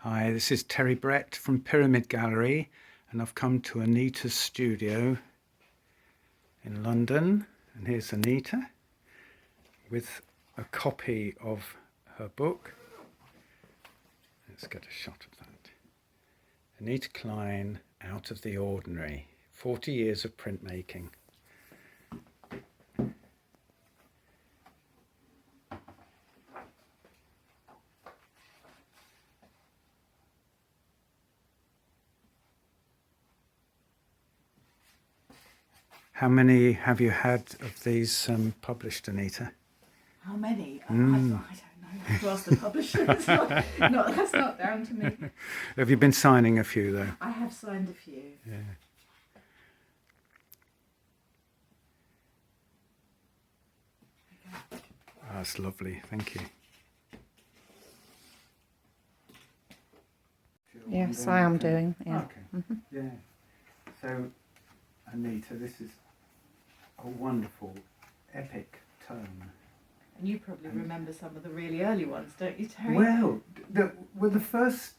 Hi, this is Terry Brett from Pyramid Gallery, and I've come to Anita's studio in London. And here's Anita with a copy of her book. Let's get a shot of that. Anita Klein, Out of the Ordinary, 40 years of printmaking. How many have you had of these published, Anita? How many? I don't know. I have to ask the publisher. That's not down to me. Have you been signing a few, though? I have signed a few. Yeah. Oh, that's lovely. Thank you. Yes, I am doing. Yeah. Okay. Yeah. So, Anita, this is a wonderful, epic tome. And you probably remember some of the really early ones, don't you, Terry? Well, the first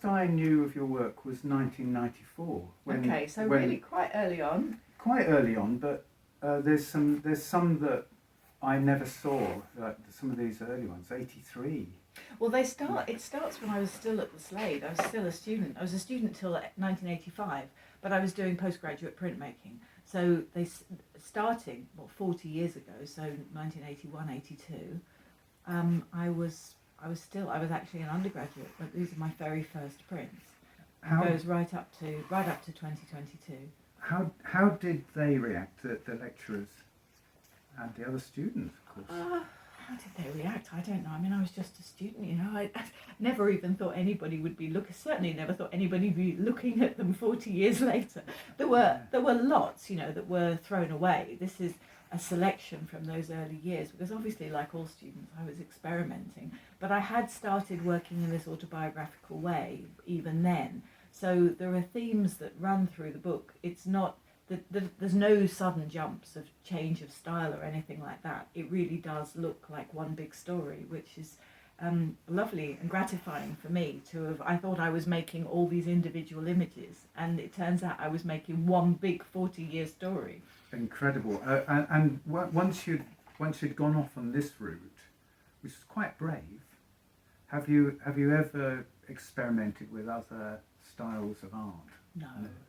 I knew of your work was 1994. Okay, so really quite early on. Quite early on, but there's some that I never saw. Like some of these early ones, 83. Well, it starts when I was still at the Slade. I was still a student. I was a student till 1985, but I was doing postgraduate printmaking. So starting 40 years ago, so 1981, 82. I was actually an undergraduate, but these are my very first prints. It goes right up to 2022. How did they react, the lecturers and the other students, of course? How did they react? I don't know. I mean, I was just a student, you know. I never even thought anybody would be certainly never thought anybody would be looking at them 40 years later. There were lots, you know, that were thrown away. This is a selection from those early years, because obviously, like all students, I was experimenting. But I had started working in this autobiographical way even then. So there are themes that run through the book. It's not... There's no sudden jumps of change of style or anything like that. It really does look like one big story, which is lovely and gratifying for me to have. I thought I was making all these individual images, and it turns out I was making one big 40-year story. Incredible. And once you'd gone off on this route, which is quite brave, have you ever experimented with other styles of art?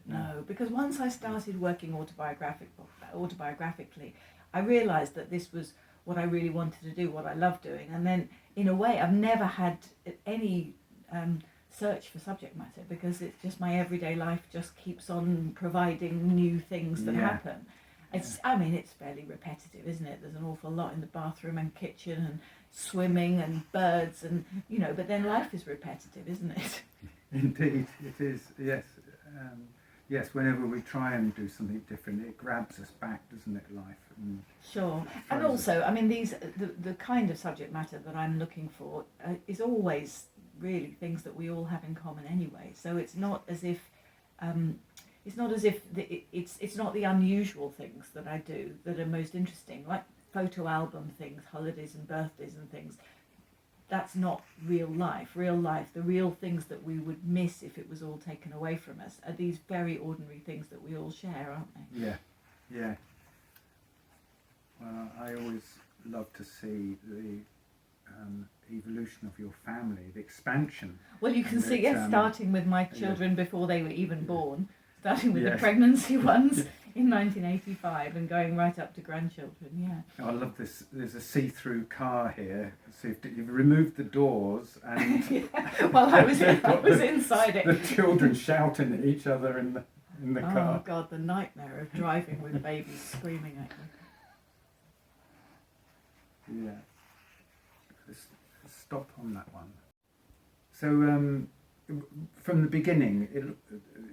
No, because once I started working autobiographically, I realised that this was what I really wanted to do, what I love doing. And then, in a way, I've never had any search for subject matter, because it's just my everyday life just keeps on providing new things that happen. It's fairly repetitive, isn't it? There's an awful lot in the bathroom and kitchen and swimming and birds and, you know, but then life is repetitive, isn't it? Indeed, it is, yes. Yes, whenever we try and do something different, it grabs us back, doesn't it, life? Sure. And also, I mean, the kind of subject matter that I'm looking for is always really things that we all have in common anyway. So it's not as if it's not the unusual things that I do that are most interesting, like photo album things, holidays and birthdays and things. That's not real life. Real life, the real things that we would miss if it was all taken away from us, are these very ordinary things that we all share, aren't they? Yeah. Well, I always love to see the evolution of your family, the expansion. Well, you can see, starting with my children before they were even born, starting with the pregnancy ones in 1985 and going right up to grandchildren, yeah. Oh, I love this. There's a see-through car here. So you've removed the doors and... Well, I was inside it. The children shouting at each other in the car. Oh, God, the nightmare of driving with babies screaming at you. Yeah. Let's stop on that one. So, from the beginning, it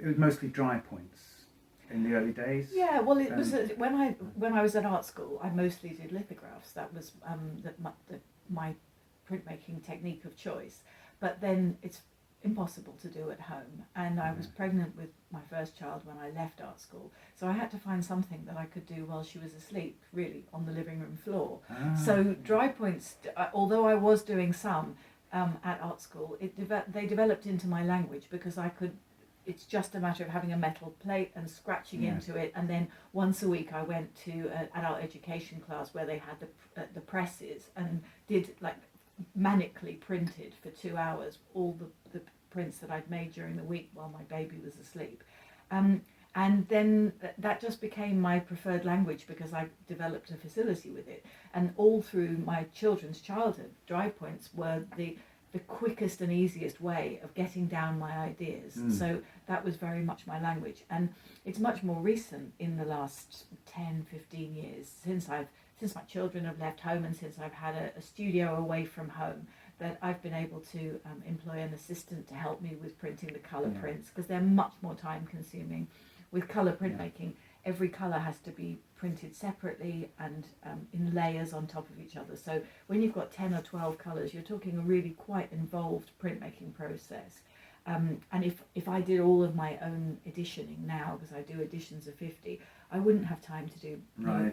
was mostly dry points in the early days. Yeah, well, it was when I was at art school. I mostly did lithographs. That was my printmaking technique of choice. But then it's impossible to do at home, and I was pregnant with my first child when I left art school, so I had to find something that I could do while she was asleep, really, on the living room floor. So dry points, although I was doing some, at art school, they developed into my language because I could. It's just a matter of having a metal plate and scratching into it, and then once a week I went to an adult education class where they had the presses and did like manically printed for 2 hours all the prints that I'd made during the week while my baby was asleep. And then that just became my preferred language because I developed a facility with it. And all through my children's childhood, dry points were the quickest and easiest way of getting down my ideas. So that was very much my language. And it's much more recent in the last 10, 15 years since my children have left home and since I've had a studio away from home that I've been able to employ an assistant to help me with printing the colour prints because they're much more time consuming. With colour printmaking, every colour has to be printed separately and in layers on top of each other. So when you've got 10 or 12 colours, you're talking a really quite involved printmaking process. And if I did all of my own editioning now, because I do editions of 50, I wouldn't have time to do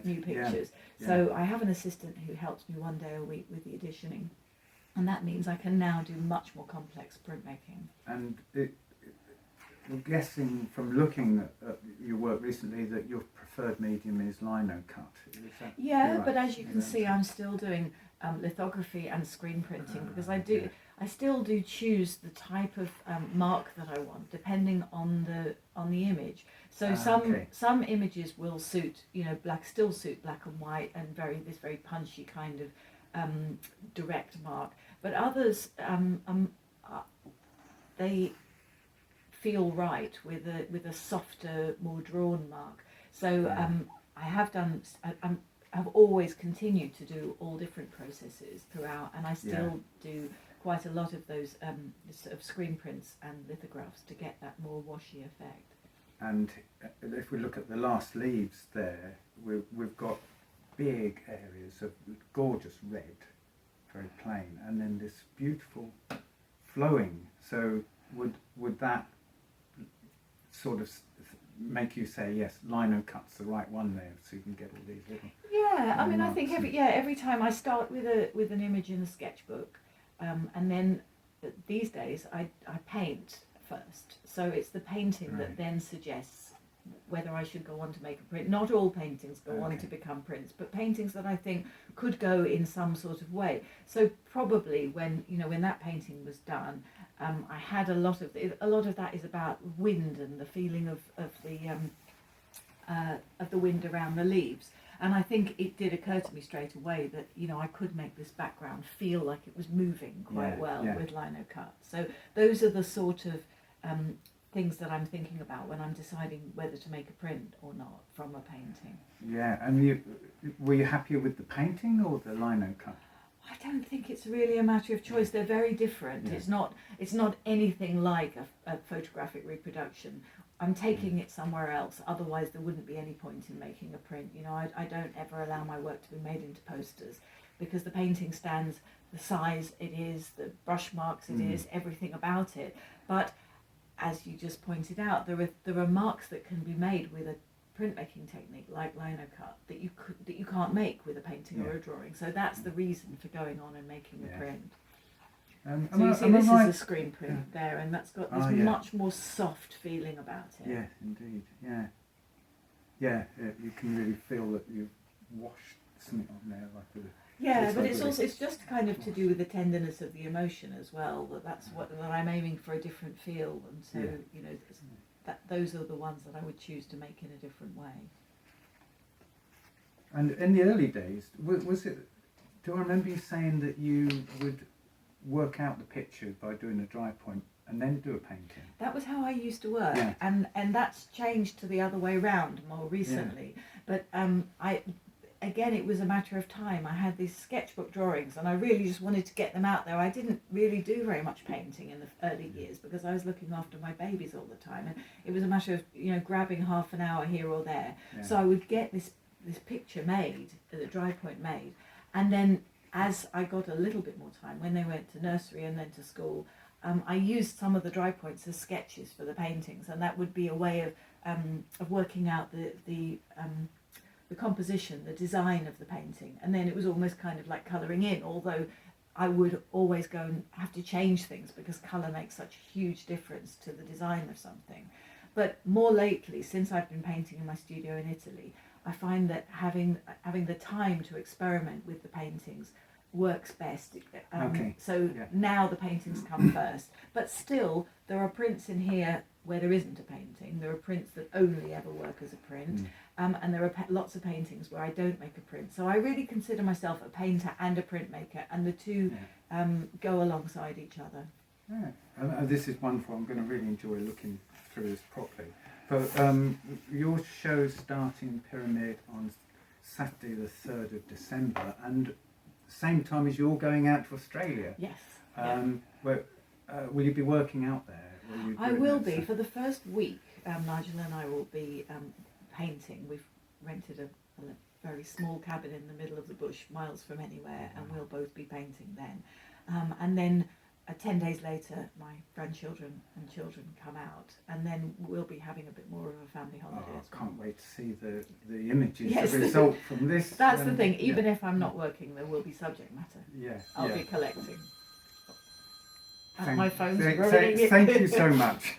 new pictures. So I have an assistant who helps me one day a week with the editioning. And that means I can now do much more complex printmaking. And I'm guessing from looking at your work recently that your preferred medium is lino cut. Is that right? But as you can see, I'm still doing lithography and screen printing because I still do choose the type of mark that I want depending on the image. So some images will suit still suit black and white and this very punchy kind of direct mark, but others they feel right with a softer, more drawn mark. So I've always continued to do all different processes throughout, and I still do quite a lot of those sort of screen prints and lithographs to get that more washy effect. And if we look at the last leaves there, we've got big areas of gorgeous red, very plain, and then this beautiful flowing. So would that sort of make you say, yes, lino cut's the right one there, so you can get all these little... I mean, I think every time I start with an image in a sketchbook, and then these days I paint first. So it's the painting that then suggests whether I should go on to make a print. Not all paintings go on to become prints, but paintings that I think could go in some sort of way. So probably when that painting was done, I had a lot of that is about wind and the feeling of the wind around the leaves. And I think it did occur to me straight away that I could make this background feel like it was moving quite well with lino cut. So those are the sort of things that I'm thinking about when I'm deciding whether to make a print or not from a painting. Yeah, and were you happier with the painting or the lino cut? I don't think it's really a matter of choice. They're very different. Yeah. It's not anything like a photographic reproduction. I'm taking it somewhere else. Otherwise, there wouldn't be any point in making a print. I don't ever allow my work to be made into posters because the painting stands the size it is, the brush marks it is, everything about it. But as you just pointed out, there are marks that can be made with a printmaking technique like lino cut that you can't make with a painting or a drawing. So that's the reason for going on and making a print. So you see, this is a screen print there, and that's got this much more soft feeling about it. Yes, indeed. Yeah, you can really feel that you've washed something on there like a... But it's just kind of to do with the tenderness of the emotion as well. That's what I'm aiming for, a different feel, and so those are the ones that I would choose to make in a different way. And in the early days, was it? Do I remember you saying that you would work out the picture by doing a dry point and then do a painting? That was how I used to work, and that's changed to the other way round more recently. But Again, it was a matter of time. I had these sketchbook drawings and I really just wanted to get them out there. I didn't really do very much painting in the early years because I was looking after my babies all the time, and it was a matter of grabbing half an hour here or there. So I would get this picture made, the dry point made, and then as I got a little bit more time, when they went to nursery and then to school, I used some of the dry points as sketches for the paintings, and that would be a way of working out the composition, the design of the painting, and then it was almost kind of like colouring in, although I would always go and have to change things because colour makes such a huge difference to the design of something. But more lately, since I've been painting in my studio in Italy, I find that having the time to experiment with the paintings works best. So now the paintings come first, but still there are prints in here where there isn't a painting. There are prints that only ever work as a print, and there are lots of paintings where I don't make a print. So I really consider myself a painter and a printmaker, and the two go alongside each other. Yeah, and this is wonderful. I'm going to really enjoy looking through this properly. But your show's starting Pyramid on Saturday the 3rd of December, and same time as you're going out to Australia. Yes. Will you be working out there? I will be. For the first week, Nigel and I will be painting. We've rented a very small cabin in the middle of the bush, miles from anywhere, and we'll both be painting then. And then 10 days later, my grandchildren and children come out, and then we'll be having a bit more of a family holiday. I can't wait to see the images, yes, the result from this. That's the thing. Even if I'm not working, there will be subject matter. Yeah, I'll be collecting. My phone's thank you so much.